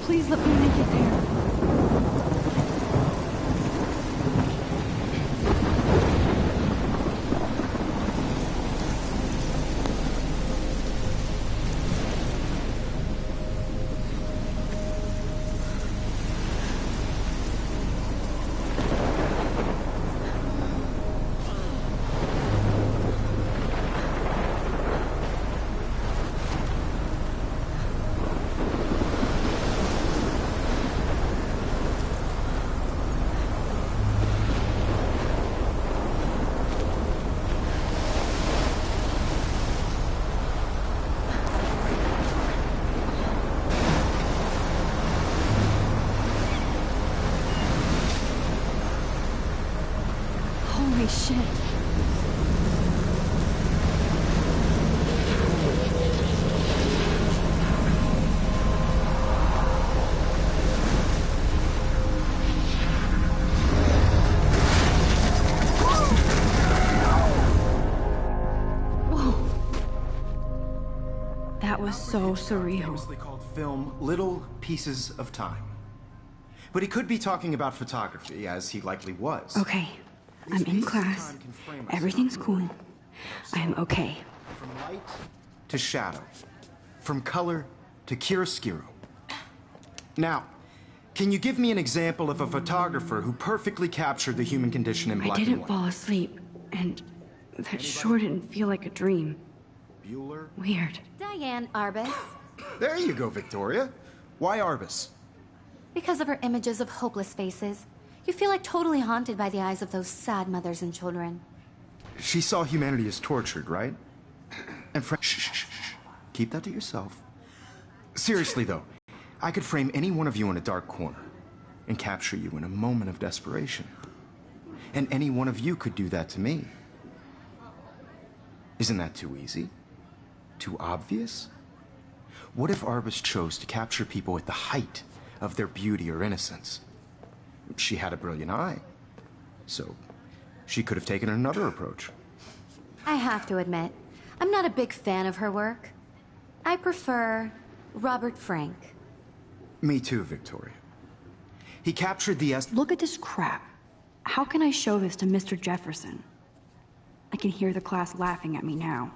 Please let me make it there. Holy shit. Whoa. That was so surreal. Famously called film Little Pieces of Time. But he could be talking about photography, as he likely was. Okay, I'm in class. Everything's cool. I'm okay. From light to shadow. From color to chiaroscuro. Now, can you give me an example of a photographer who perfectly captured the human condition in black I and didn't white? fall asleep, and that sure didn't feel like a dream. Bueller? Weird. Diane Arbus. There you go, Victoria. Why Arbus? Because of her images of hopeless faces, you feel like totally haunted by the eyes of those sad mothers and children. She saw humanity as tortured, right? And shh, shh, shh, shh. Keep that to yourself. Seriously, though, I could frame any one of you in a dark corner and capture you in a moment of desperation. And any one of you could do that to me. Isn't that too easy? Too obvious? What if Arbus chose to capture people at the height of their beauty or innocence? She had a brilliant eye, so she could have taken another approach. I have to admit, I'm not a big fan of her work. I prefer Robert Frank. Me too, Victoria. He captured the Look at this crap. How can I show this to Mr. Jefferson? I can hear the class laughing at me now.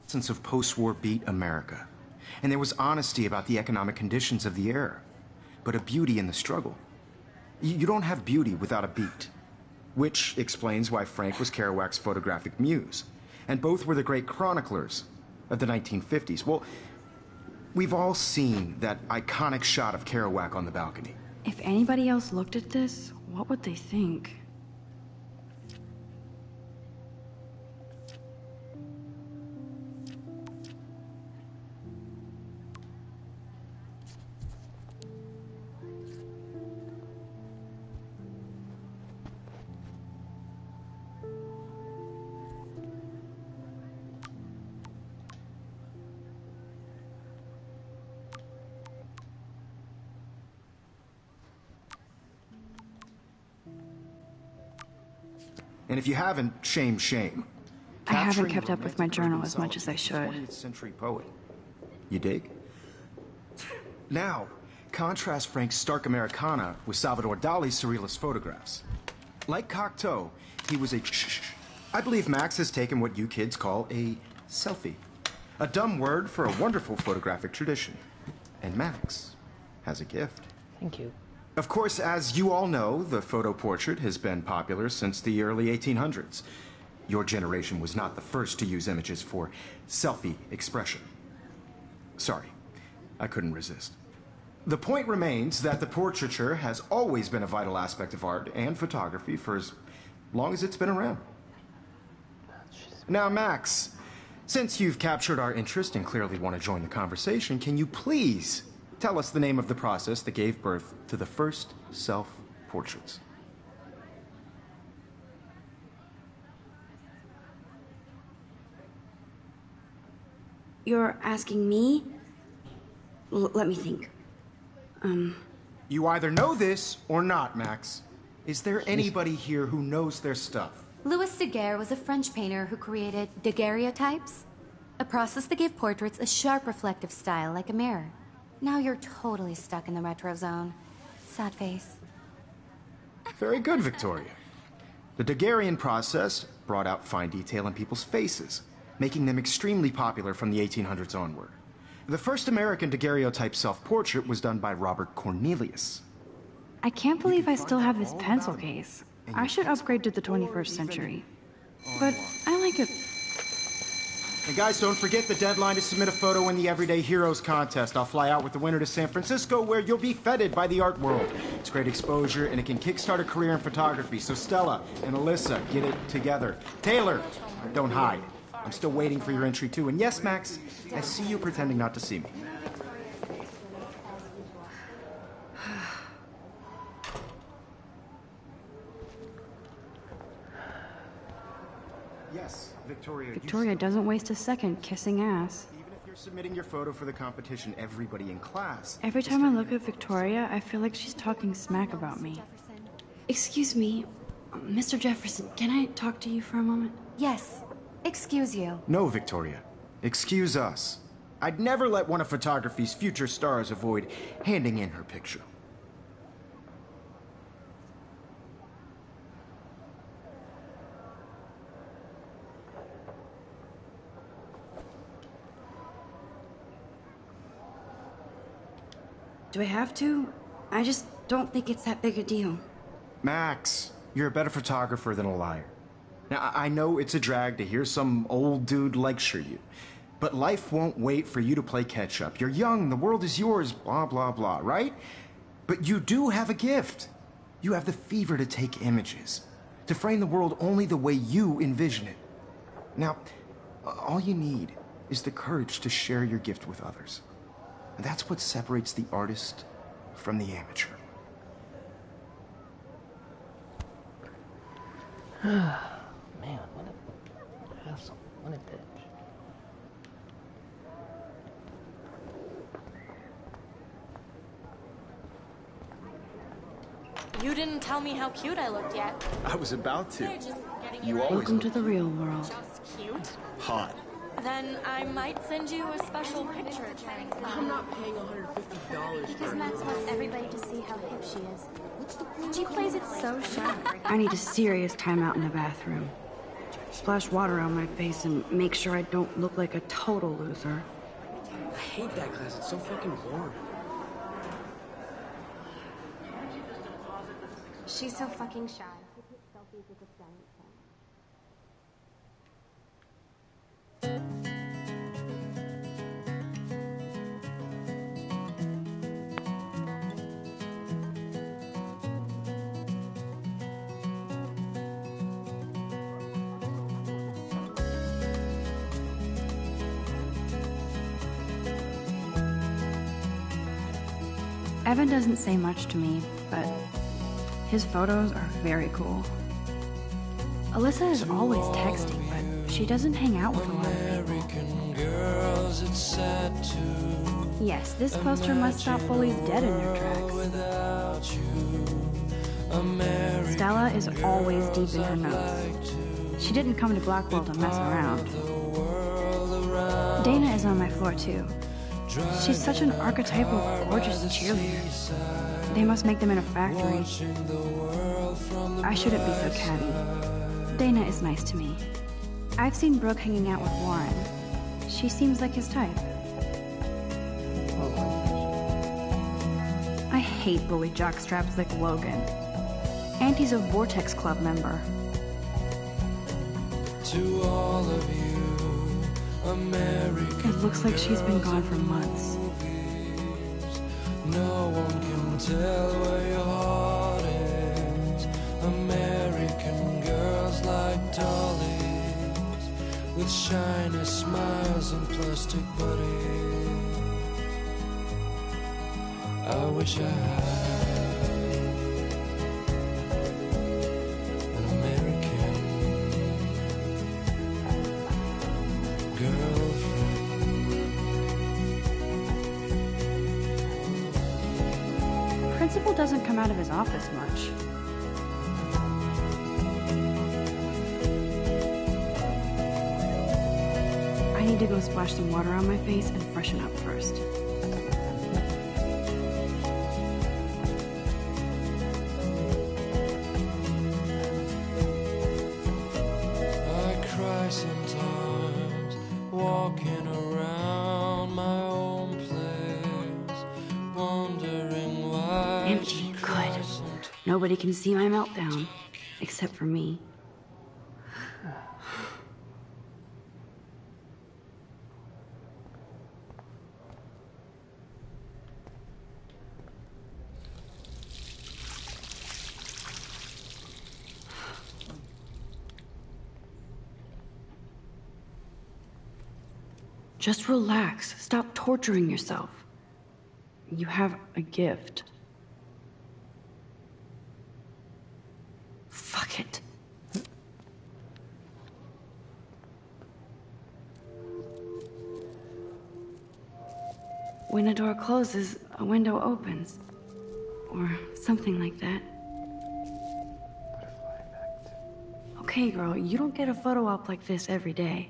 Sense of post-war beat America. And there was honesty about the economic conditions of the era, but a beauty in the struggle. You don't have beauty without a beat. Which explains why Frank was Kerouac's photographic muse. And both were the great chroniclers of the 1950s. Well, we've all seen that iconic shot of Kerouac on the balcony. If anybody else looked at this, what would they think? And if you haven't, shame, shame. I haven't Capturing kept the up with my romantic journal as urban much as I solitude of should. a 20th century poet. You dig? Now, contrast Frank's stark Americana with Salvador Dali's surrealist photographs. Like Cocteau, he was a I believe Max has taken what you kids call a selfie. A dumb word for a wonderful photographic tradition. And Max has a gift. Thank you. Of course, as you all know, the photo portrait has been popular since the early 1800s. Your generation was not the first to use images for selfie expression. Sorry, I couldn't resist. The point remains that the portraiture has always been a vital aspect of art and photography for as long as it's been around. Now, Max, since you've captured our interest and clearly want to join the conversation, can you please tell us the name of the process that gave birth to the first self-portraits. You're asking me? Let me think. You either know this or not, Max. Is there anybody here who knows their stuff? Louis Daguerre was a French painter who created daguerreotypes, a process that gave portraits a sharp reflective style like a mirror. Now you're totally stuck in the retro zone. Sad face. Very good, Victoria. The Daguerrean process brought out fine detail in people's faces, making them extremely popular from the 1800s onward. The first American daguerreotype self-portrait was done by Robert Cornelius. I can't believe I still have this pencil case. I should upgrade to the 21st century. But I like it. And guys, don't forget the deadline to submit a photo in the Everyday Heroes contest. I'll fly out with the winner to San Francisco, where you'll be feted by the art world. It's great exposure, and it can kickstart a career in photography. So Stella and Alyssa, get it together. Taylor, don't hide. I'm still waiting for your entry, too. And yes, Max, I see you pretending not to see me. Yes, Victoria. Victoria doesn't waste a second kissing ass. Even if you're submitting your photo for the competition, everybody in class... Every time I look at Victoria, I feel like she's talking smack about me. Excuse me, Mr. Jefferson, can I talk to you for a moment? Yes. Excuse you. No, Victoria. Excuse us. I'd never let one of photography's future stars avoid handing in her picture. Do I have to? I just don't think it's that big a deal. Max, you're a better photographer than a liar. Now, I know it's a drag to hear some old dude lecture you, but life won't wait for you to play catch-up. You're young, the world is yours, blah, blah, blah, right? But you do have a gift. You have the fever to take images, to frame the world only the way you envision it. Now, all you need is the courage to share your gift with others. And that's what separates the artist from the amateur. Man, what a hassle. What a bitch. You didn't tell me how cute I looked yet. I was about to. They're just getting You you always Welcome to the real world. just cute. hot. Then I might send you a special picture. I'm not paying $150 Because Max wants everybody to see how hip she is. She plays it so sharp. I need a serious timeout in the bathroom. Splash water on my face and make sure I don't look like a total loser. I hate that class. It's so fucking boring. She's so fucking shy. Evan doesn't say much to me, but his photos are very cool. Alyssa is always texting, but she doesn't hang out with a lot of people. Yes, this poster must stop bullies dead in their tracks. Stella is always deep in her notes. She didn't come to Blackwell to mess around. Dana is on my floor too. She's such an archetypal, gorgeous cheerleader. They must make them in a factory. I shouldn't be so catty. Dana is nice to me. I've seen Brooke hanging out with Warren. She seems like his type. I hate bully jockstraps like Logan. And he's a Vortex Club member. To all of you, American. It looks like she's been gone for months. No one can tell where your heart is. American girls like dollies, with shiny smiles and plastic bodies. I wish I had an American girlfriend. Principal doesn't come out of his office much. I need to go splash some water on my face and freshen up first. I cry sometimes, walking around my own place, wondering why. Empty, good. Nobody can see my meltdown, except for me. Just relax. Stop torturing yourself. You have a gift. Fuck it. When a door closes, a window opens. Or something like that. Okay, girl, you don't get a photo op like this every day.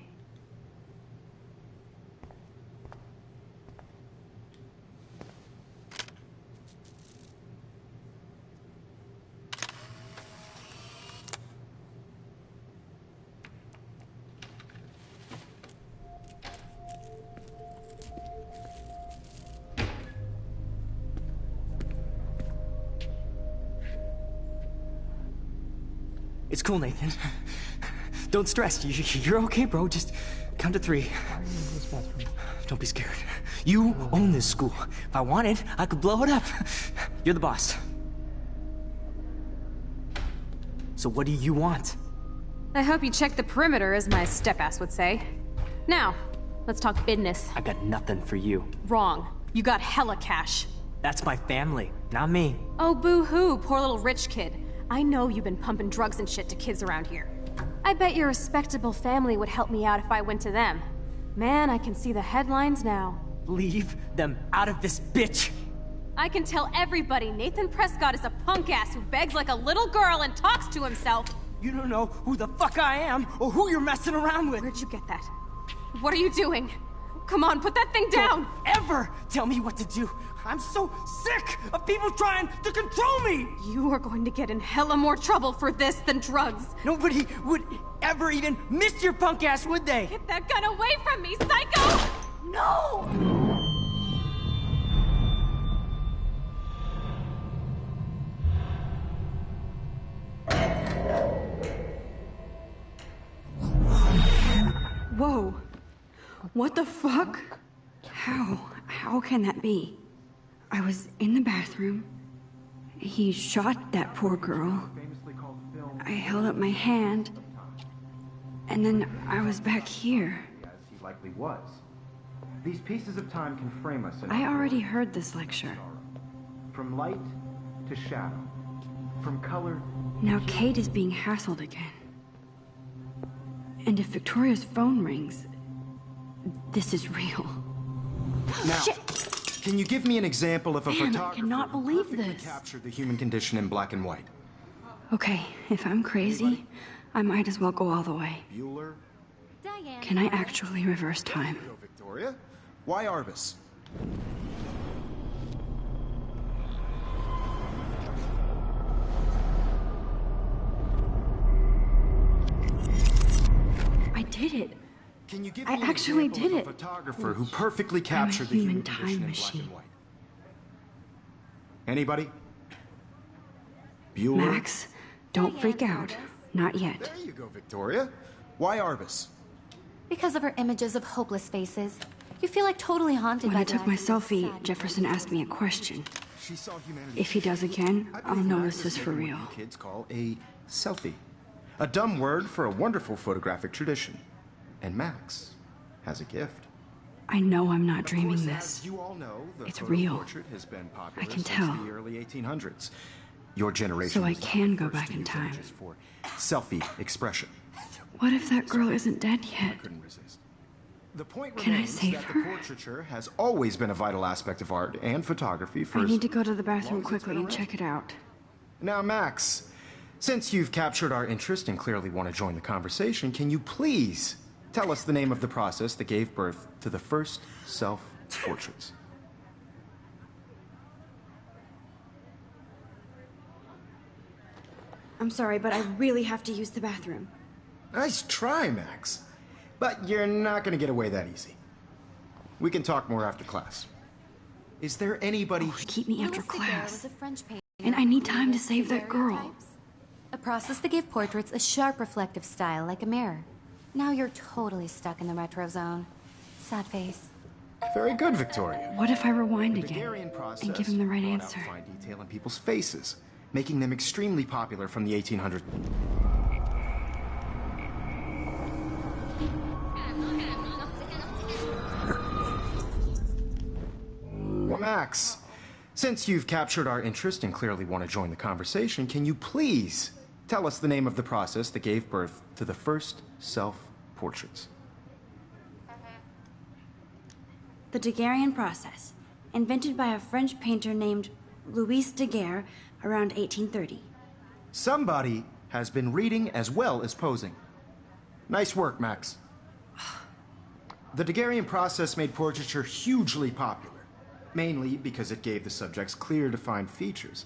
It's cool, Nathan. Don't stress. You're okay, bro. Just count to 3. Don't be scared. You own this school. If I wanted, I could blow it up. You're the boss. So what do you want? I hope you check the perimeter, as my step-ass would say. Now, let's talk business. I got nothing for you. Wrong. You got hella cash. That's my family, not me. Oh, boo-hoo, poor little rich kid. I know you've been pumping drugs and shit to kids around here. I bet your respectable family would help me out if I went to them. Man, I can see the headlines now. Leave them out of this bitch! I can tell everybody Nathan Prescott is a punk ass who begs like a little girl and talks to himself. You don't know who the fuck I am or who you're messing around with. Where'd you get that? What are you doing? Come on, put that thing down! Don't ever tell me what to do! I'm so sick of people trying to control me! You are going to get in hella more trouble for this than drugs. Nobody would ever even miss your punk ass, would they? Get that gun away from me, psycho! No! Whoa. What the fuck? How can that be? I was in the bathroom. He shot that poor girl. I held up my hand. And then I was back here. As he likely was. These pieces of time can frame us in I already heard this lecture. From light to shadow. From color. Now Kate is being hassled again. And if Victoria's phone rings, this is real. Now, Shit. Can you give me an example of a Man, I photographer cannot who believe perfectly this. captured the human condition in black and white? Okay, if I'm crazy, I might as well go all the way. Bueller? Diane. Can I actually reverse time? There you go, Victoria. Why Arbus? I did it. Can you give I me an actually example did of a it. photographer who perfectly captured the human human time condition in black machine. and white? Anybody? Bueller? Max, don't freak out. Not yet. There you go, Victoria. Why Arbus? Because of her images of hopeless faces. You feel like totally haunted When by I took their my eyes of selfie, sadness. Jefferson asked me a question. She saw humanity. If he does again, I I'll believe know Max this is for making real. what you kids call a selfie. A dumb word for a wonderful photographic tradition. And Max has a gift. I know I'm not dreaming this. As you all know, the It's photo real. portrait has been popular I can since tell. the early 1800s. Your generation So I was the can go first back to in use time. images for selfie expression. What if that girl isn't dead I yet? couldn't resist. The point Can I remains save that her? the portraiture has always been a vital aspect of art and photography for I as need to go to the bathroom long as it's quickly been and around. check it out. Now, Max, since you've captured our interest and clearly want to join the conversation, can you please tell us the name of the process that gave birth to the first self-portraits? I'm sorry, but I really have to use the bathroom. Nice try, Max. But you're not going to get away that easy. We can talk more after class. Is there anybody... Keep me after Louis Daguerre class. was a French painter And I need who time to created save that girl. daguerreotypes, a process that gave portraits a sharp reflective style like a mirror. Now you're totally stuck in the retro zone. Sad face. Very good, Victoria. What if I rewind The again Daguerrean process and give him the right brought out answer? fine detail in people's faces, making them extremely popular from the 1800s. Max, since you've captured our interest and clearly want to join the conversation, can you please tell us the name of the process that gave birth to the first self-portraits? The Daguerrean process, invented by a French painter named Louis Daguerre around 1830. Somebody has been reading as well as posing. Nice work, Max. The Daguerrean process made portraiture hugely popular, mainly because it gave the subjects clear, defined features.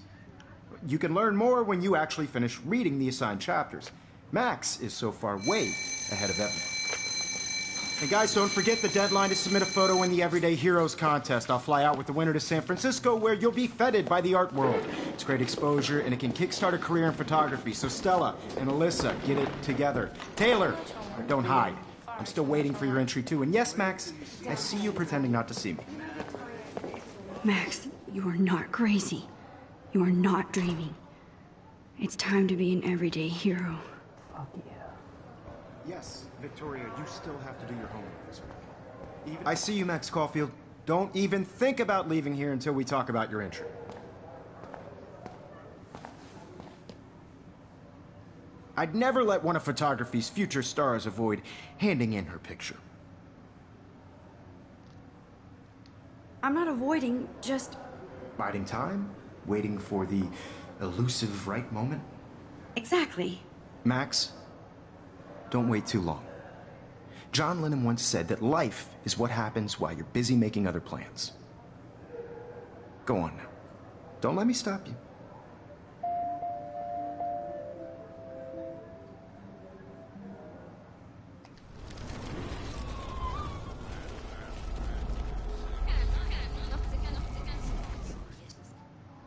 You can learn more when you actually finish reading the assigned chapters. Max is so far way ahead of everyone. And guys, don't forget the deadline to submit a photo in the Everyday Heroes contest. I'll fly out with the winner to San Francisco, where you'll be feted by the art world. It's great exposure, and it can kickstart a career in photography. So Stella and Alyssa, get it together. Taylor, don't hide. I'm still waiting for your entry, too. And yes, Max, I see you pretending not to see me. Max, you are not crazy. You are not dreaming. It's time to be an everyday hero. Fuck yeah. Yes, Victoria, you still have to do your homework this week. I see you, Max Caulfield. Don't even think about leaving here until we talk about your entry. I'd never let one of photography's future stars avoid handing in her picture. I'm not avoiding, just... Biding time? Waiting for the elusive right moment? Exactly. Max, don't wait too long. John Lennon once said that life is what happens while you're busy making other plans. Go on now. Don't let me stop you.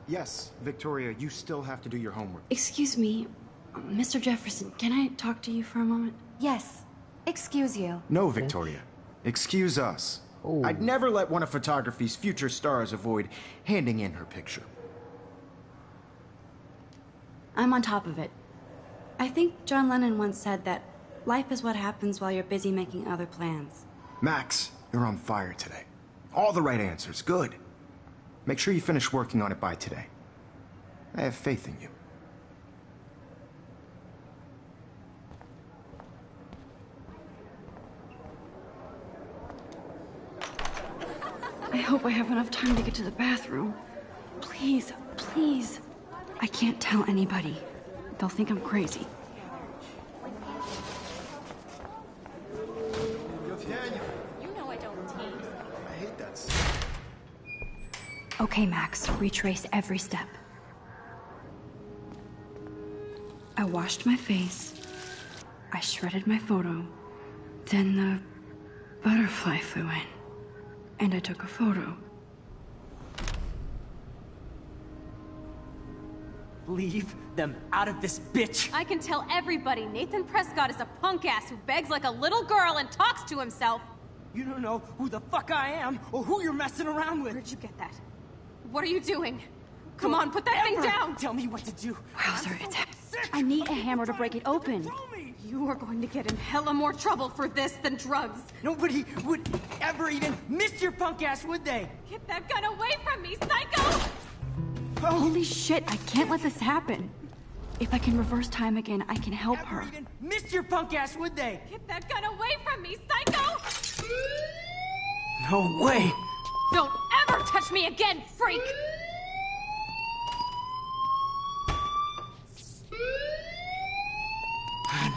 Yes, Victoria, you still have to do your homework. Excuse me, Mr. Jefferson, can I talk to you for a moment? Yes. Excuse you. No, Victoria. Excuse us. Ooh. I'd never let one of photography's future stars avoid handing in her picture. I'm on top of it. I think John Lennon once said that life is what happens while you're busy making other plans. Max, you're on fire today. All the right answers. Good. Make sure you finish working on it by today. I have faith in you. I hope I have enough time to get to the bathroom. Please, please. I can't tell anybody. They'll think I'm crazy. You know I don't tease. I hate that. Okay, Max, retrace every step. I washed my face. I shredded my photo. Then the butterfly flew in. And I took a photo. Leave them out of this bitch! I can tell everybody Nathan Prescott is a punk ass who begs like a little girl and talks to himself. You don't know who the fuck I am or who you're messing around with. Where'd you get that? What are you doing? Come on, put that thing down! Tell me what to do. Wowzer, I need a hammer to break it open. You are going to get in hella more trouble for this than drugs. Nobody would ever even miss your punk ass, would they? Get that gun away from me, psycho! Holy shit, I can't let this happen. If I can reverse time again, I can help her. Even miss your punk ass, would they? Get that gun away from me, psycho! No way. Don't ever touch me again, freak!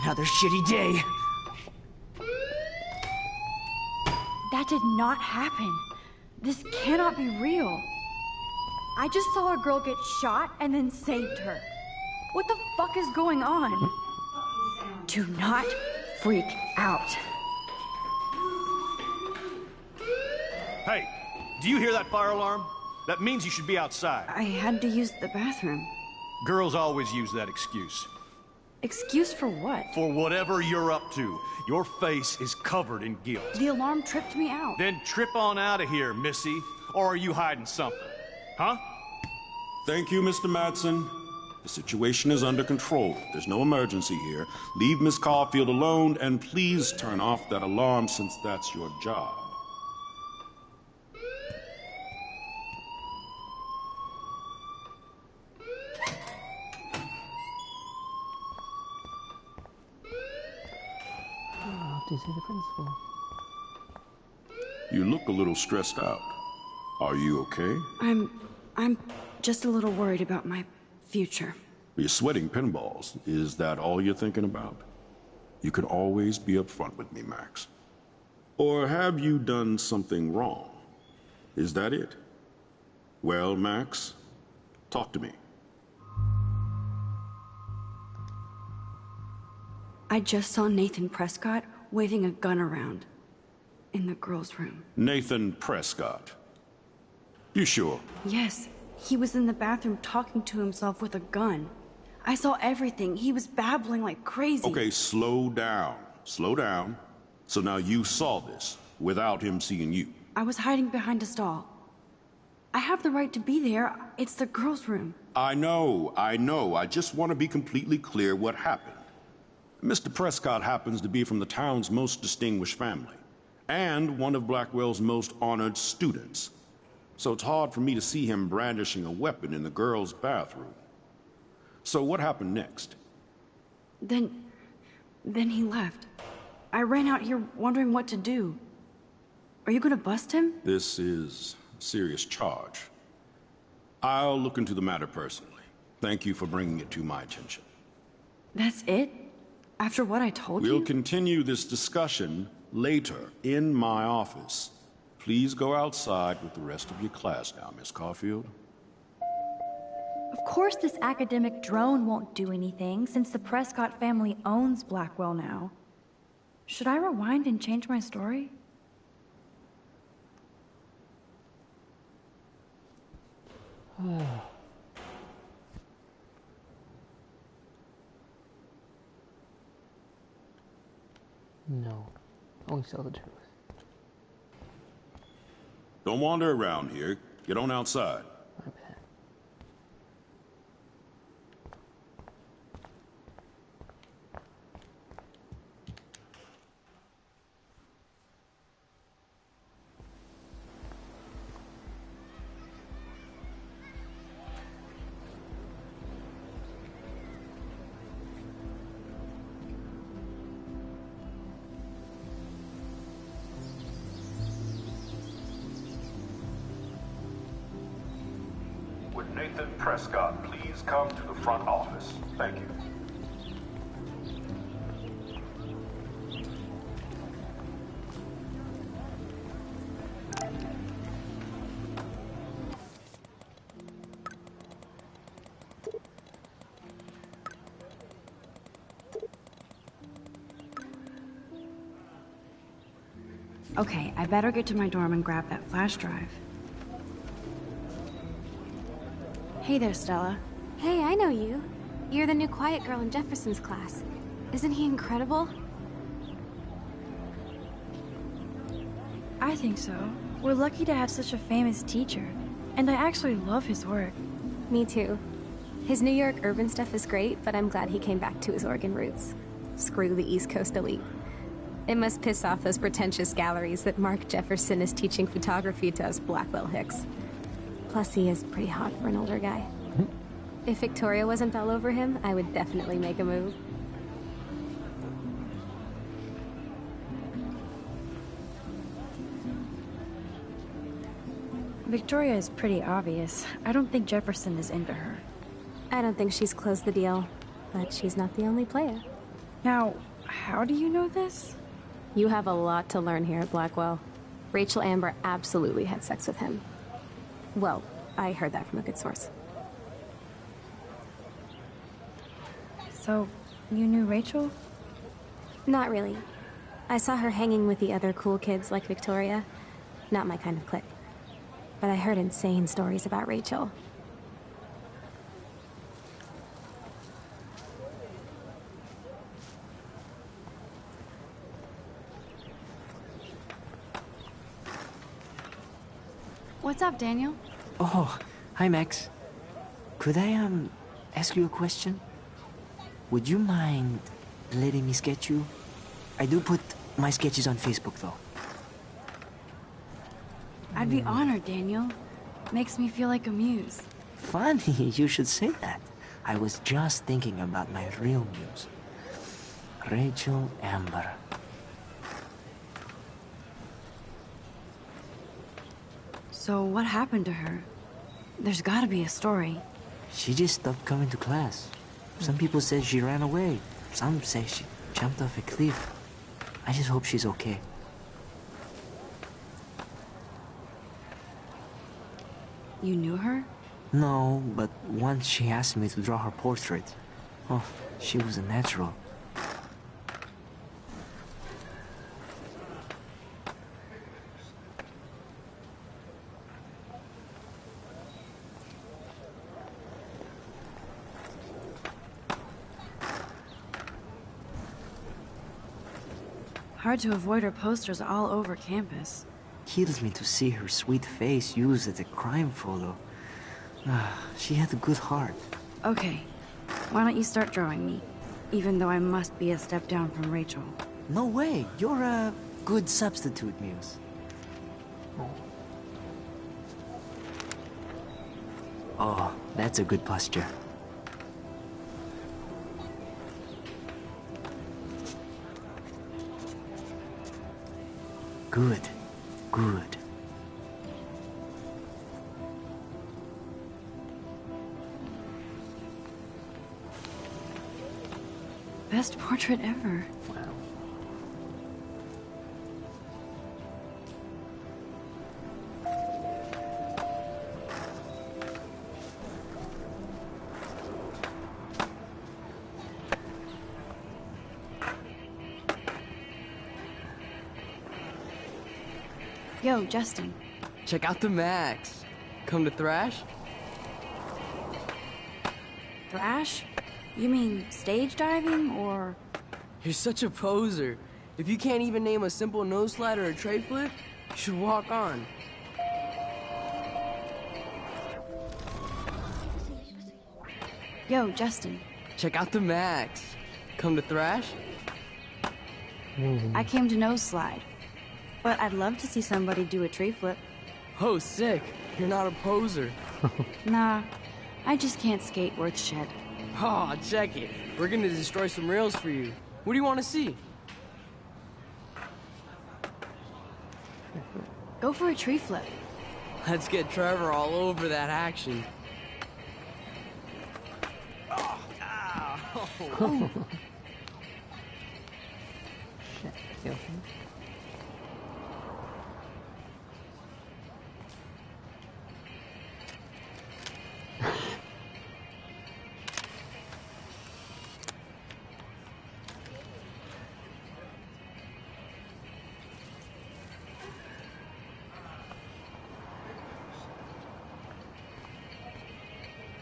Another shitty day. That did not happen. This cannot be real. I just saw a girl get shot and then saved her. What the fuck is going on? Do not freak out. Hey, do you hear that fire alarm? That means you should be outside. I had to use the bathroom. Girls always use that excuse. Excuse for what? For whatever you're up to. Your face is covered in guilt. The alarm tripped me out. Then trip on out of here, Missy. Or are you hiding something? Huh? Thank you, Mr. Madsen. The situation is under control. There's no emergency here. Leave Miss Caulfield alone, and please turn off that alarm since that's your job. To see the principal. You look a little stressed out. Are you okay? I'm just a little worried about my future. You're sweating pinballs. Is that all you're thinking about? You can always be upfront with me, Max. Or have you done something wrong? Is that it? Well, Max, talk to me. I just saw Nathan Prescott waving a gun around in the girls' room. Nathan Prescott. You sure? Yes, he was in the bathroom talking to himself with a gun. I saw everything. He was babbling like crazy. Okay, slow down. Slow down. So now you saw this without him seeing you. I was hiding behind a stall. I have the right to be there. It's the girls' room. I know. I just want to be completely clear what happened. Mr. Prescott happens to be from the town's most distinguished family, and one of Blackwell's most honored students. So it's hard for me to see him brandishing a weapon in the girls' bathroom. So what happened next? Then he left. I ran out here wondering what to do. Are you gonna bust him? This is a serious charge. I'll look into the matter personally. Thank you for bringing it to my attention. That's it? After what I told you? We'll continue this discussion later in my office. Please go outside with the rest of your class now, Miss Caulfield. Of course this academic drone won't do anything, since the Prescott family owns Blackwell now. Should I rewind and change my story? No. Always tell the truth. Don't wander around here. Get on outside. My bad. Would Nathan Prescott please come to the front office? Thank you. Okay, I better get to my dorm and grab that flash drive. Hey there, Stella. Hey, I know you. You're the new quiet girl in Jefferson's class. Isn't he incredible? I think so. We're lucky to have such a famous teacher, and I actually love his work. Me too. His New York urban stuff is great, but I'm glad he came back to his Oregon roots. Screw the East Coast elite. It must piss off those pretentious galleries that Mark Jefferson is teaching photography to us Blackwell hicks. Plus, he is pretty hot for an older guy. If Victoria wasn't all over him, I would definitely make a move. Victoria is pretty obvious. I don't think Jefferson is into her. I don't think she's closed the deal, but she's not the only player. Now, how do you know this? You have a lot to learn here at Blackwell. Rachel Amber absolutely had sex with him. Well, I heard that from a good source. So, you knew Rachel? Not really. I saw her hanging with the other cool kids like Victoria. Not my kind of clique. But I heard insane stories about Rachel. What's up, Daniel? Oh, hi, Max. Could I, ask you a question? Would you mind letting me sketch you? I do put my sketches on Facebook, though. I'd be honored, Daniel. Makes me feel like a muse. Funny, you should say that. I was just thinking about my real muse. Rachel Amber. So what happened to her? There's gotta be a story. She just stopped coming to class. Some people said she ran away. Some say she jumped off a cliff. I just hope she's okay. You knew her? No, but once she asked me to draw her portrait. Oh, she was a natural. Hard to avoid her posters all over campus. Kills me to see her sweet face used as a crime photo. She had a good heart. Okay, why don't you start drawing me? Even though I must be a step down from Rachel. No way, you're a good substitute, Muse. Oh, that's a good posture. Good, good. Best portrait ever. Wow. Yo, Justin. Check out the Max. Come to Thrash? Thrash? You mean stage diving, or...? You're such a poser. If you can't even name a simple nose slide or a tray flip, you should walk on. Yo, Justin. Check out the Max. Come to Thrash? I came to nose slide. But I'd love to see somebody do a tree flip. Oh, sick. You're not a poser. Nah, I just can't skate worth shit. Oh, check it. We're gonna destroy some rails for you. What do you want to see? Go for a tree flip. Let's get Trevor all over that action. Oh, Shit. You okay?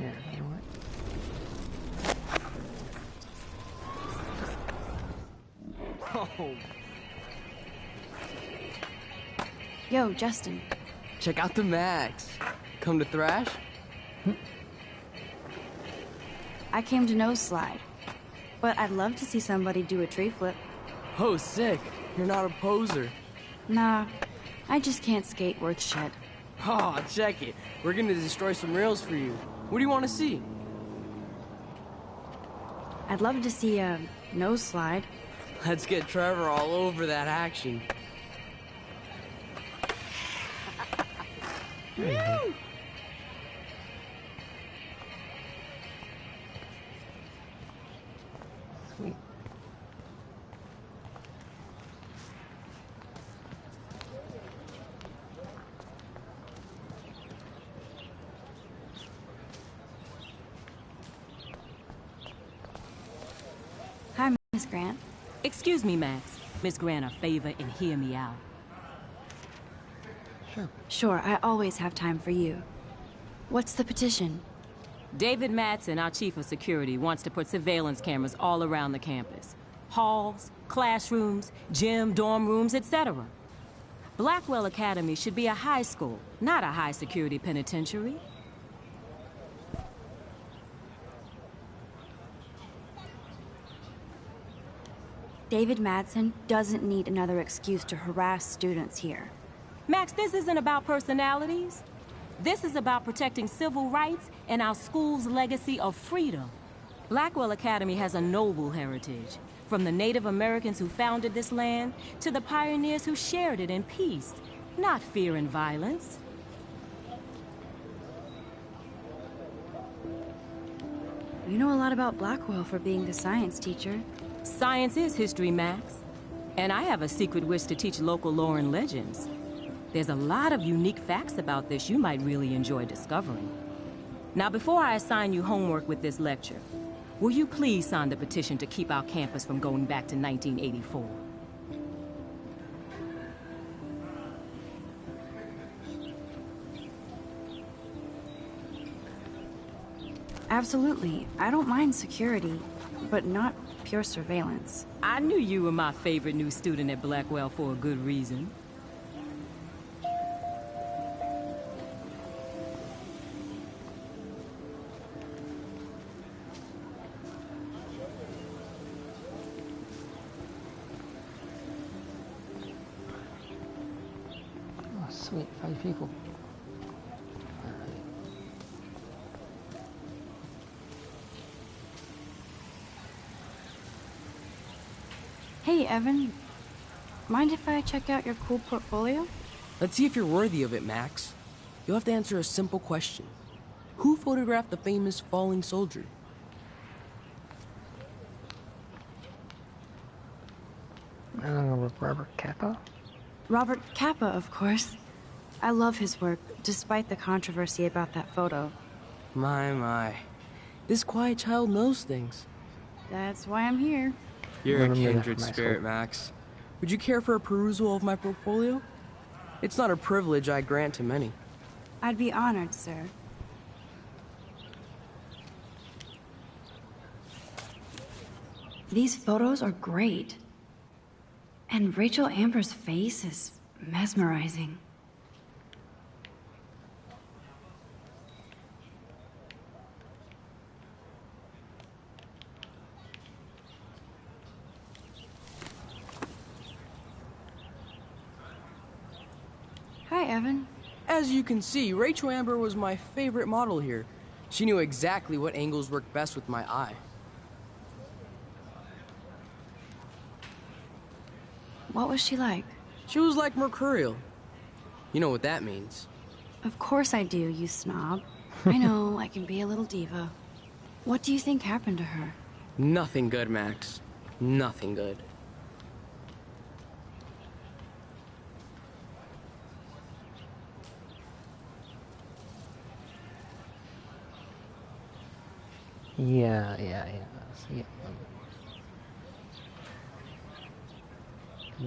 Yeah, you know what? Oh. Yo, Justin. Check out the Max. Come to Thrash? I came to nose slide. But I'd love to see somebody do a tree flip. Oh, sick. You're not a poser. Nah, I just can't skate worth shit. Aw, check it. We're gonna destroy some rails for you. What do you want to see? I'd love to see a nose slide. Let's get Trevor all over that action. Woo! Sweet. Hi, Miss Grant. Excuse me, Max. Miss Grant, a favor and hear me out. Sure, I always have time for you. What's the petition? David Madsen, our chief of security, wants to put surveillance cameras all around the campus. Halls, classrooms, gym, dorm rooms, etc. Blackwell Academy should be a high school, not a high-security penitentiary. David Madsen doesn't need another excuse to harass students here. Max, this isn't about personalities. This is about protecting civil rights and our school's legacy of freedom. Blackwell Academy has a noble heritage, from the Native Americans who founded this land to the pioneers who shared it in peace, not fear and violence. You know a lot about Blackwell for being the science teacher. Science is history, Max. And I have a secret wish to teach local lore and legends. There's a lot of unique facts about this you might really enjoy discovering. Now, before I assign you homework with this lecture, will you please sign the petition to keep our campus from going back to 1984? Absolutely. I don't mind security, but not pure surveillance. I knew you were my favorite new student at Blackwell for a good reason. Oh, sweet. 5 people. Hey, Evan. Mind if I check out your cool portfolio? Let's see if you're worthy of it, Max. You'll have to answer a simple question. Who photographed the famous falling soldier? I don't know, Robert Capa? Robert Capa, of course. I love his work, despite the controversy about that photo. My. This quiet child knows things. That's why I'm here. You're a Remember that kindred from high spirit, school. Max. Would you care for a perusal of my portfolio? It's not a privilege I grant to many. I'd be honored, sir. These photos are great. And Rachel Amber's face is mesmerizing. Hi, Evan. As you can see, Rachel Amber was my favorite model here. She knew exactly what angles worked best with my eye. What was she like? She was like mercurial. You know what that means. Of course I do, you snob. I know, I can be a little diva. What do you think happened to her? Nothing good, Max. Nothing good. Yeah. So, yeah.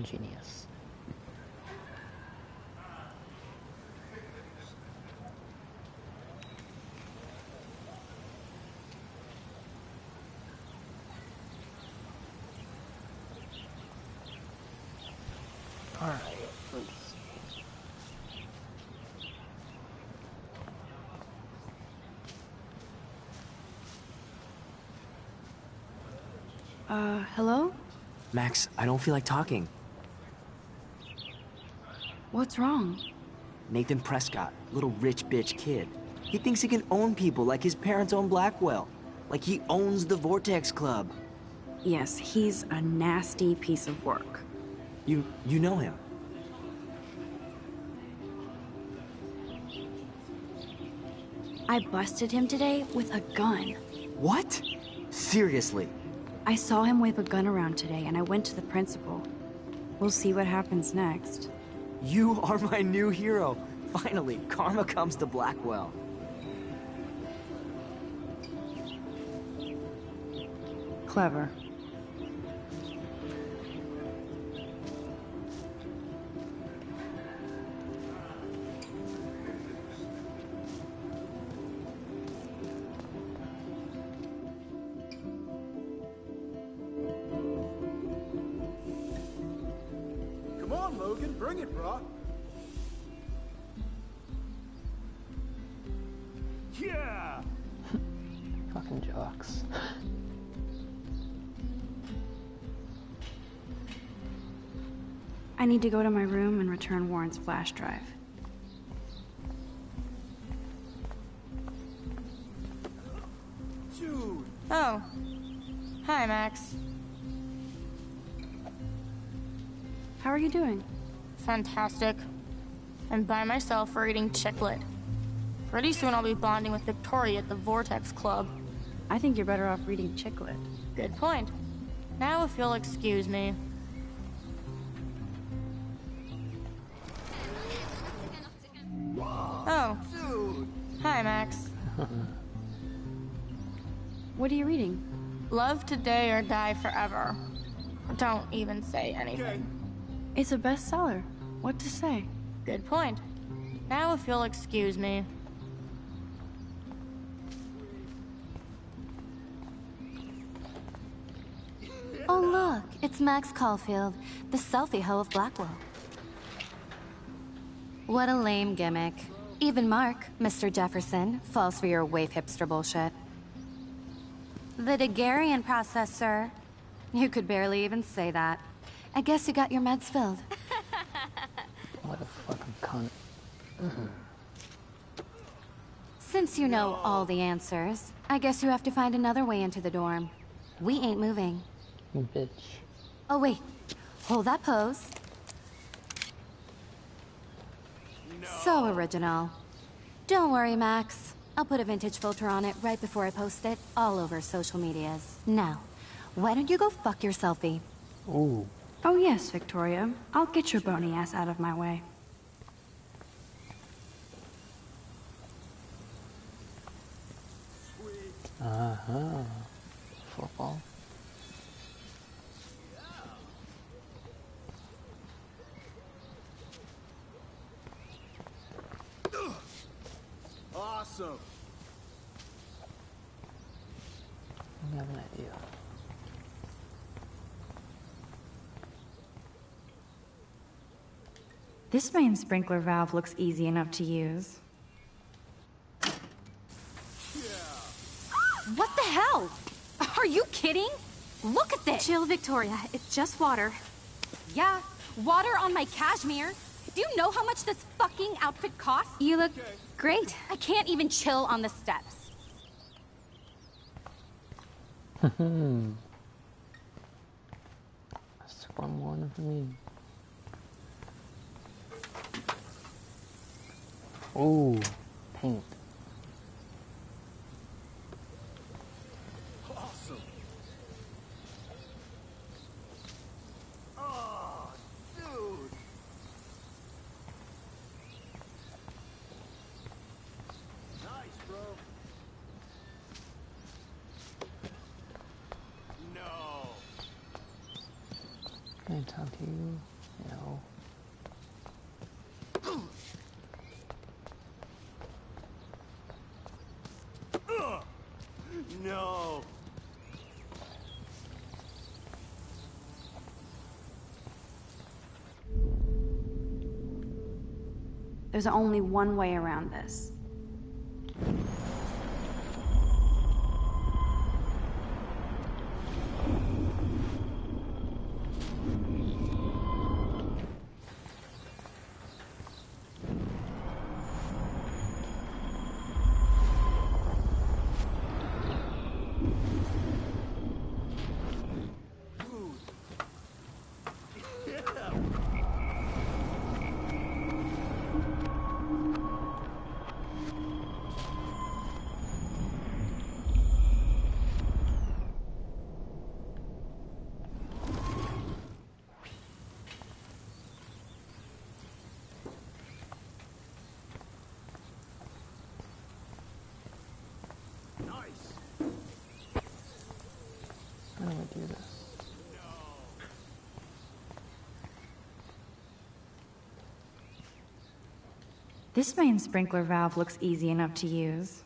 Genius. All right. Let's see. Hello? Max, I don't feel like talking. What's wrong? Nathan Prescott, little rich bitch kid. He thinks he can own people like his parents own Blackwell. Like he owns the Vortex Club. Yes, he's a nasty piece of work. You know him? I busted him today with a gun. What? Seriously? I saw him wave a gun around today, and I went to the principal. We'll see what happens next. You are my new hero. Finally, karma comes to Blackwell. Clever. Come on, Logan, bring it, bro. Yeah! Fucking jocks. I need to go to my room and return Warren's flash drive. Dude! Oh. Hi, Max. How are you doing? Fantastic. I'm by myself reading Chicklet. Pretty soon I'll be bonding with Victoria at the Vortex Club. I think you're better off reading Chicklet. Good point. Now if you'll excuse me. Oh. Dude! Hi, Max. What are you reading? Love today or die forever. Don't even say anything. It's a bestseller. What to say? Good point. Now if you'll excuse me. Oh look, it's Max Caulfield, the selfie hoe of Blackwell. What a lame gimmick. Even Mark, Mr. Jefferson, falls for your waif hipster bullshit. The Daguerrean process, sir. You could barely even say that. I guess you got your meds filled. What a fucking cunt. Since you know all the answers, I guess you have to find another way into the dorm. We ain't moving. You bitch. Oh wait, hold that pose. So original. Don't worry, Max. I'll put a vintage filter on it right before I post it all over social medias. Now, why don't you go fuck your selfie? Ooh. Oh yes, Victoria. I'll get your bony ass out of my way. Uh-huh. Football. Awesome! I have an idea. This main sprinkler valve looks easy enough to use. What the hell? Are you kidding? Look at this! Chill, Victoria. It's just water. Yeah, water on my cashmere. Do you know how much this fucking outfit costs? You look great. I can't even chill on the steps. That's one more for me. Ooh, paint. Awesome! Oh, dude! Nice, bro. No. Can I talk to you? No. No. There's only one way around this. How do I do this? This main sprinkler valve looks easy enough to use.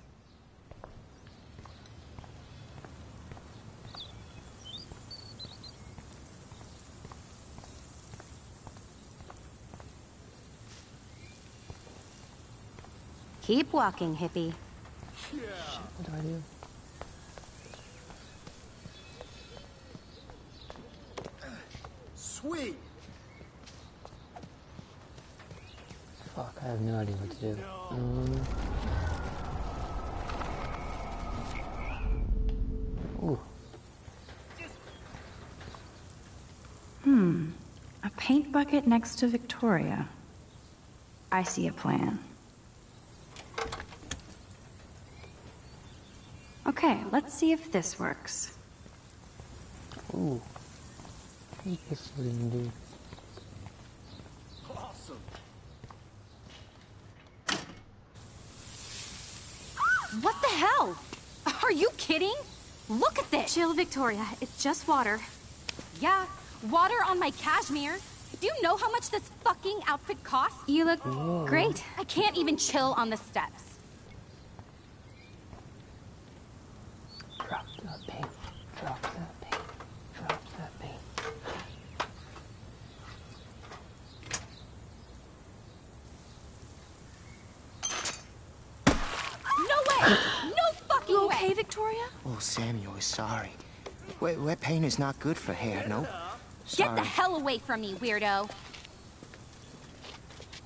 Keep walking, hippie. Shit, what do I do? Sweet. Fuck, I have no idea what to do. Ooh. A paint bucket next to Victoria. I see a plan. Okay, let's see if this works. Ooh. I think this is what you can do. What the hell? Are you kidding? Look at this! Chill, Victoria. It's just water. Yeah, water on my cashmere. Do you know how much this fucking outfit costs? You look great. I can't even chill on the steps. Drop that paint. Drop that paint. Drop that paint. No way! No fucking You way! okay, Victoria? Oh, Samuel is sorry. Wet paint is not good for hair, no? Get the hell away from me, weirdo!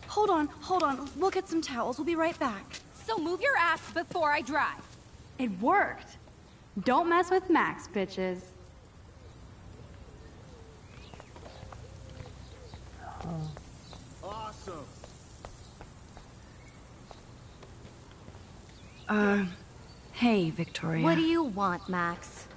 Hold on. We'll get some towels. We'll be right back. So move your ass before I drive. It worked. Don't mess with Max, bitches. Awesome. Hey, Victoria. What do you want, Max?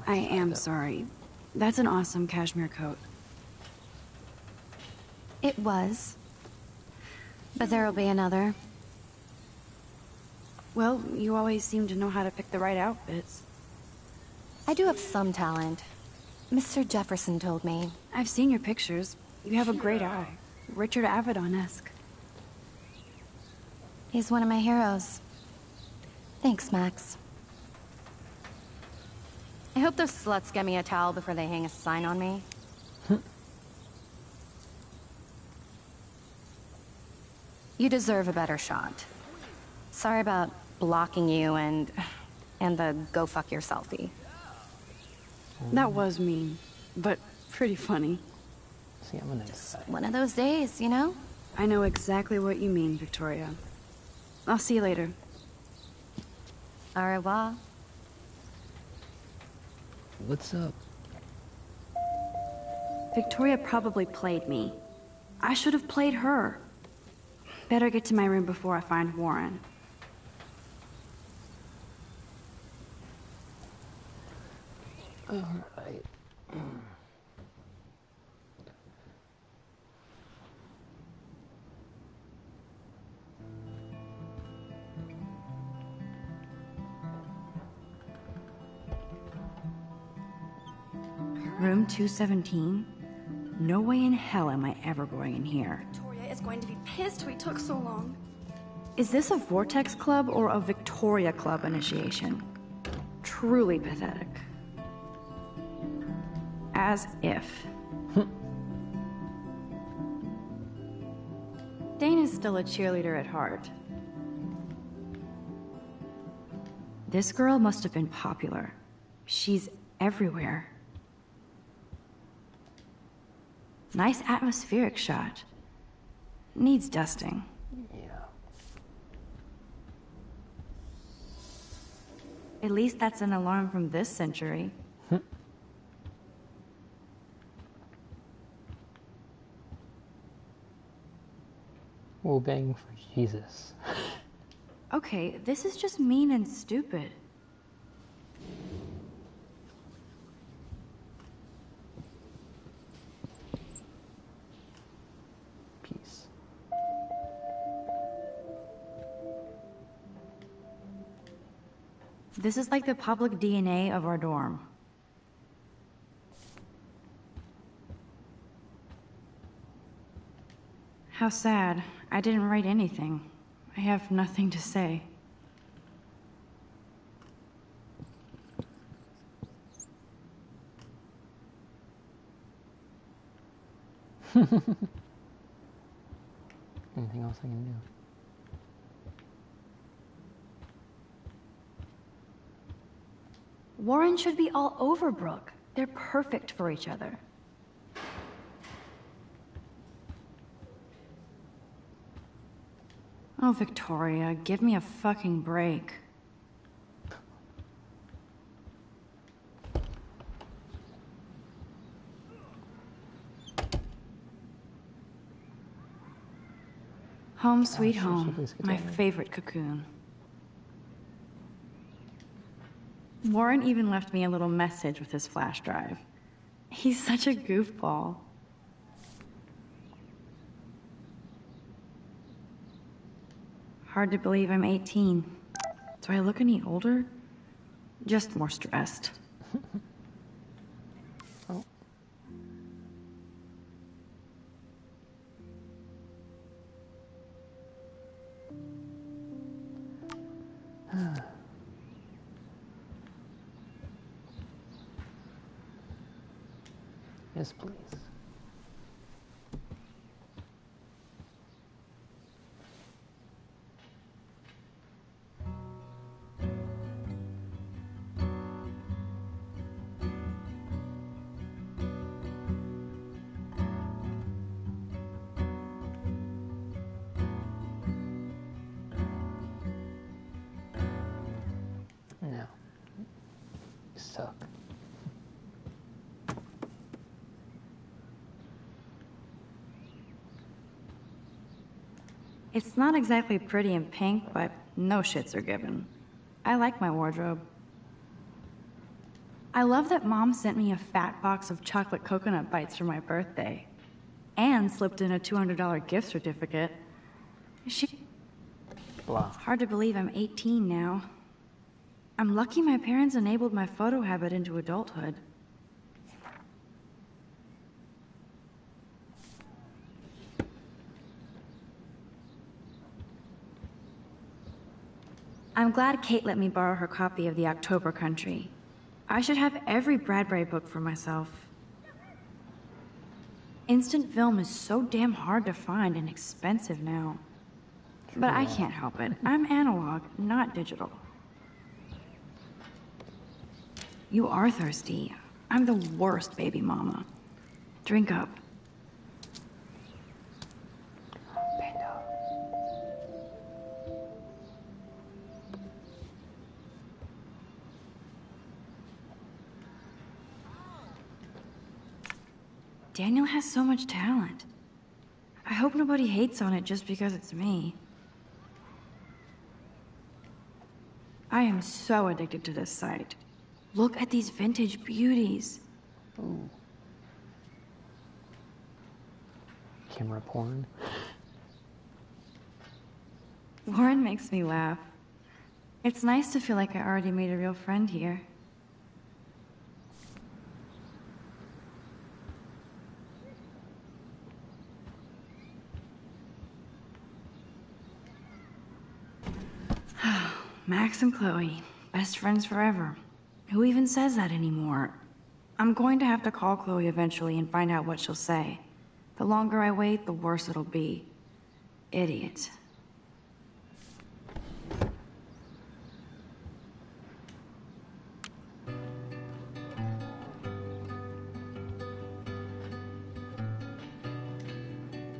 I am sorry. That's an awesome cashmere coat. It was. But there'll be another. Well, you always seem to know how to pick the right outfits. I do have some talent. Mr. Jefferson told me. I've seen your pictures. You have a great eye. Richard Avedon-esque. He's one of my heroes. Thanks, Max. I hope those sluts get me a towel before they hang a sign on me. You deserve a better shot. Sorry about blocking you and the go fuck your selfie. That was mean, but pretty funny. See, I'm a nice guy. One of those days, you know? I know exactly what you mean, Victoria. I'll see you later. Au revoir. What's up? Victoria probably played me. I should have played her. Better get to my room before I find Warren. Alright. Room 217? No way in hell am I ever going in here. Victoria is going to be pissed we took so long. Is this a Vortex Club or a Victoria Club initiation? Truly pathetic. As if. Dana's still a cheerleader at heart. This girl must have been popular. She's everywhere. Nice atmospheric shot. Needs dusting. Yeah. At least that's an alarm from this century. We'll bang for Jesus. Okay, this is just mean and stupid. This is like the public DNA of our dorm. How sad. I didn't write anything. I have nothing to say. Anything else I can do? Warren should be all over Brooke. They're perfect for each other. Oh, Victoria, give me a fucking break. Home sweet home, my favorite cocoon. Warren even left me a little message with his flash drive. He's such a goofball. Hard to believe I'm 18. Do I look any older? Just more stressed. Oh. Yes, please. No. You suck. It's not exactly pretty and pink, but no shits are given. I like my wardrobe. I love that Mom sent me a fat box of chocolate coconut bites for my birthday. And slipped in a $200 gift certificate. Wow. It's hard to believe I'm 18 now. I'm lucky my parents enabled my photo habit into adulthood. I'm glad Kate let me borrow her copy of The October Country. I should have every Bradbury book for myself. Instant film is so damn hard to find and expensive now. But I can't help it. I'm analog, not digital. You are thirsty. I'm the worst baby mama. Drink up. Daniel has so much talent. I hope nobody hates on it just because it's me. I am so addicted to this site. Look at these vintage beauties. Ooh. Camera porn. Warren makes me laugh. It's nice to feel like I already made a real friend here. Max and Chloe, best friends forever. Who even says that anymore? I'm going to have to call Chloe eventually and find out what she'll say. The longer I wait, the worse it'll be. Idiot.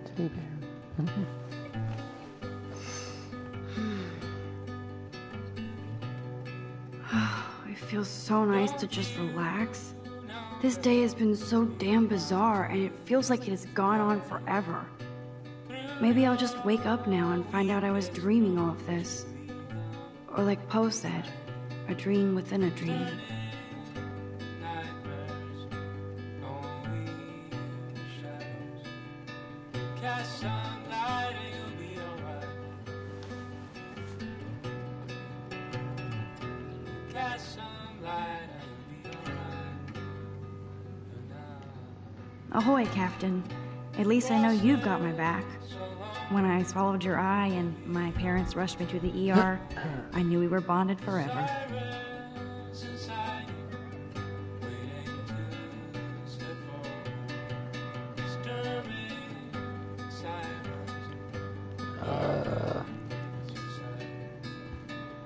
Teddy bear. It feels so nice to just relax. This day has been so damn bizarre, and it feels like it has gone on forever. Maybe I'll just wake up now and find out I was dreaming all of this. Or like Poe said, a dream within a dream. Ahoy, Captain. At least I know you've got my back. When I swallowed your eye and my parents rushed me to the ER, I knew we were bonded forever.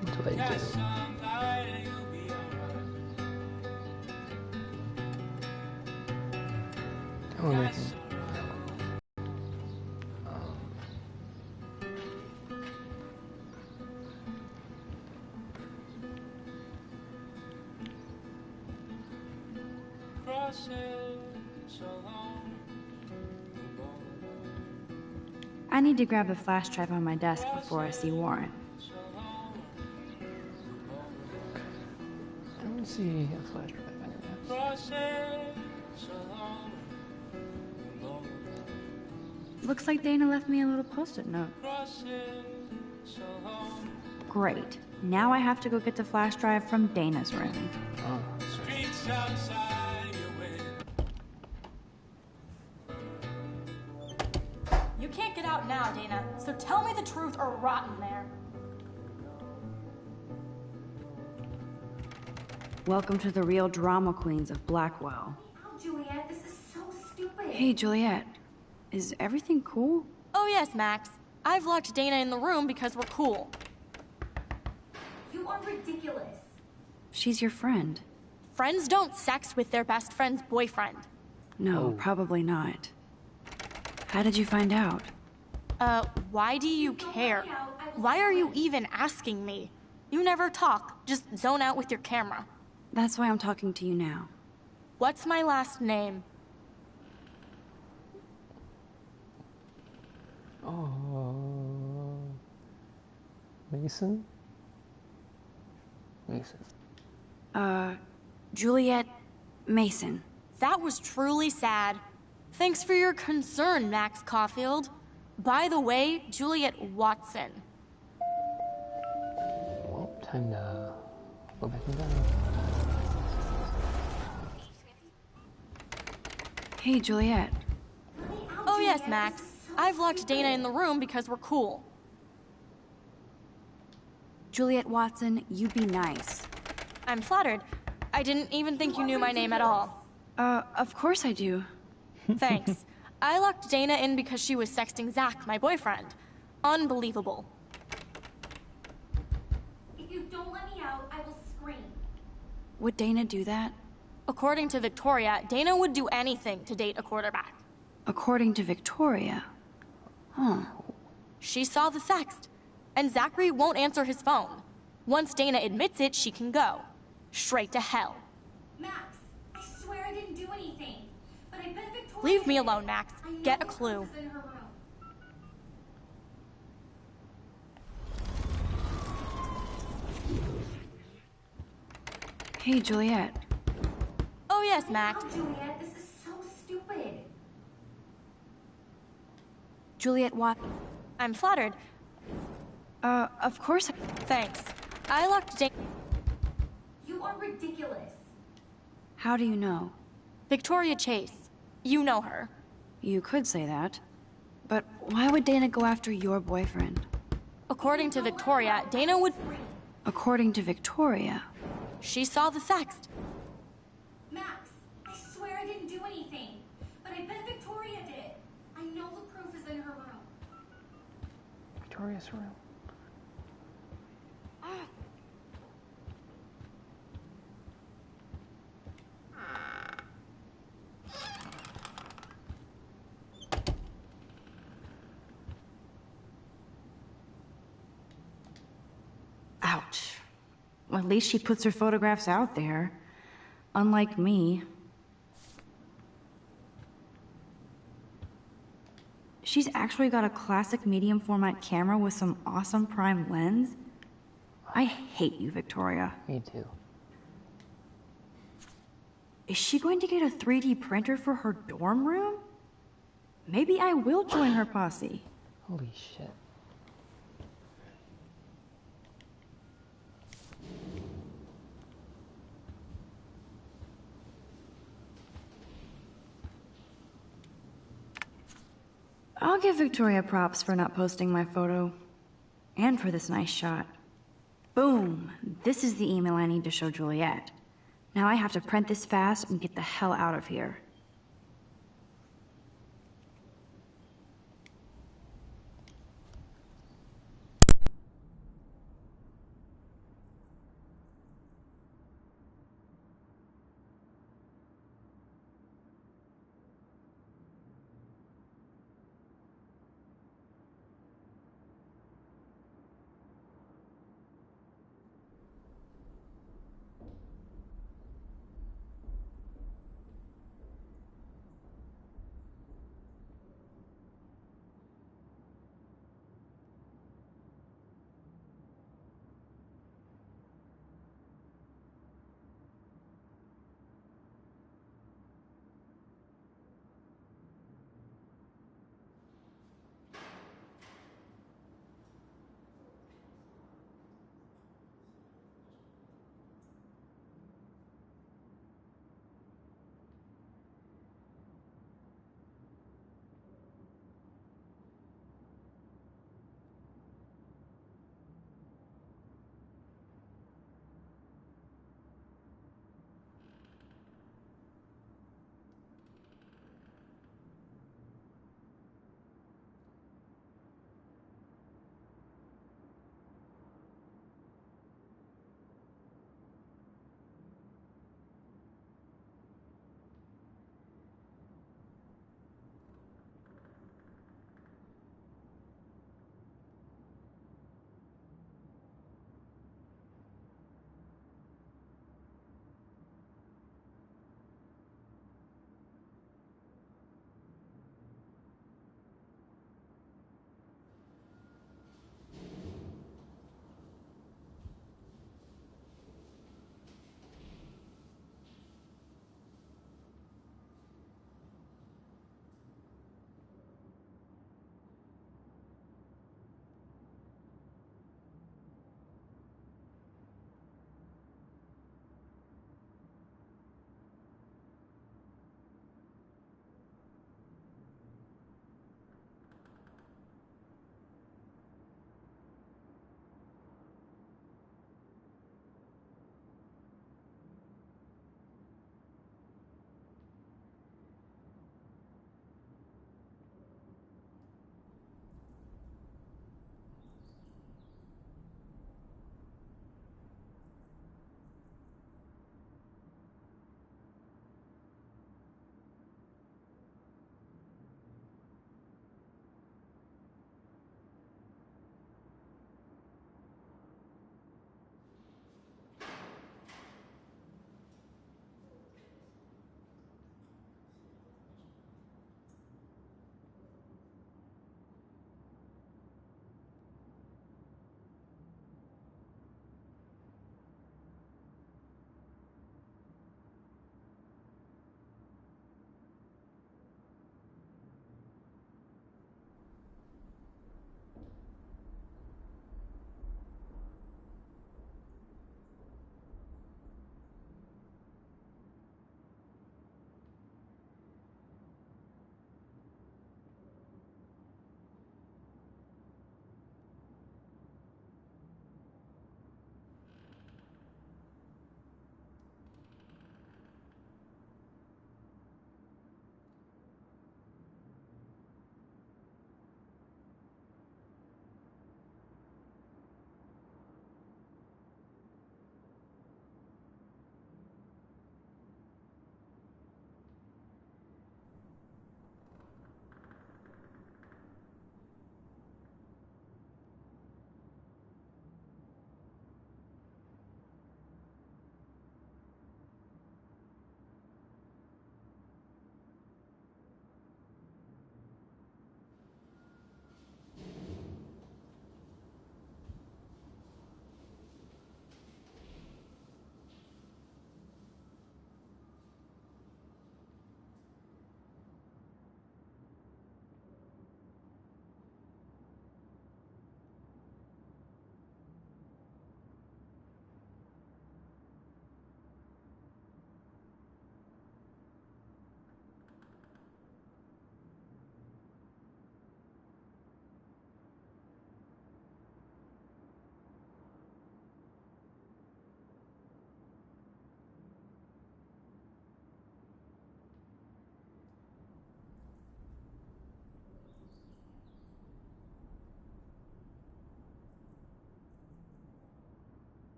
What do I do? Oh, everything. I need to grab the flash drive on my desk before I see Warren. I don't see a flash drive anywhere. Looks like Dana left me a little post-it note. Great. Now I have to go get the flash drive from Dana's room. Oh, You can't get out now, Dana, so tell me the truth or rot in there. Welcome to the real drama queens of Blackwell. Oh, Juliet, this is so stupid. Hey, Juliet. Is everything cool? Oh yes, Max. I've locked Dana in the room because we're cool. You are ridiculous. She's your friend. Friends don't sex with their best friend's boyfriend. No, probably not. How did you find out? Why do you care? Why are you even asking me? You never talk, just zone out with your camera. That's why I'm talking to you now. What's my last name? Oh, Mason? Mason. Juliet Mason. That was truly sad. Thanks for your concern, Max Caulfield. By the way, Juliet Watson. Well, time to go back in time. Hey, Juliet. Oh yes, Max. I've locked Dana in the room because we're cool. Juliet Watson, you be nice. I'm flattered. I didn't even think you knew my name at all. Of course I do. Thanks. I locked Dana in because she was sexting Zach, my boyfriend. Unbelievable. If you don't let me out, I will scream. Would Dana do that? According to Victoria, Dana would do anything to date a quarterback. According to Victoria? Huh. She saw the sext, and Zachary won't answer his phone. Once Dana admits it, she can go. Straight to hell. Max, I swear I didn't do anything. But I bet Victoria... Leave me alone, Max. Get a clue. In her room. Hey, Juliet. Oh yes, Max. Oh, Juliet, this is so stupid. Juliet Watson. I'm flattered. Of course. Thanks. I locked Dana. You are ridiculous. How do you know? Victoria Chase. You know her. You could say that. But why would Dana go after your boyfriend? According to Victoria, Dana would... According to Victoria? She saw the sext. Max, I swear I didn't do anything. But I bet Victoria did. I know the proof is in her room. Victoria's room. Ouch. Well, at least she puts her photographs out there. Unlike me. She's actually got a classic medium format camera with some awesome prime lens. I hate you, Victoria. Me too. Is she going to get a 3D printer for her dorm room? Maybe I will join her posse. Holy shit. I'll give Victoria props for not posting my photo. And for this nice shot. Boom! This is the email I need to show Juliet. Now I have to print this fast and get the hell out of here.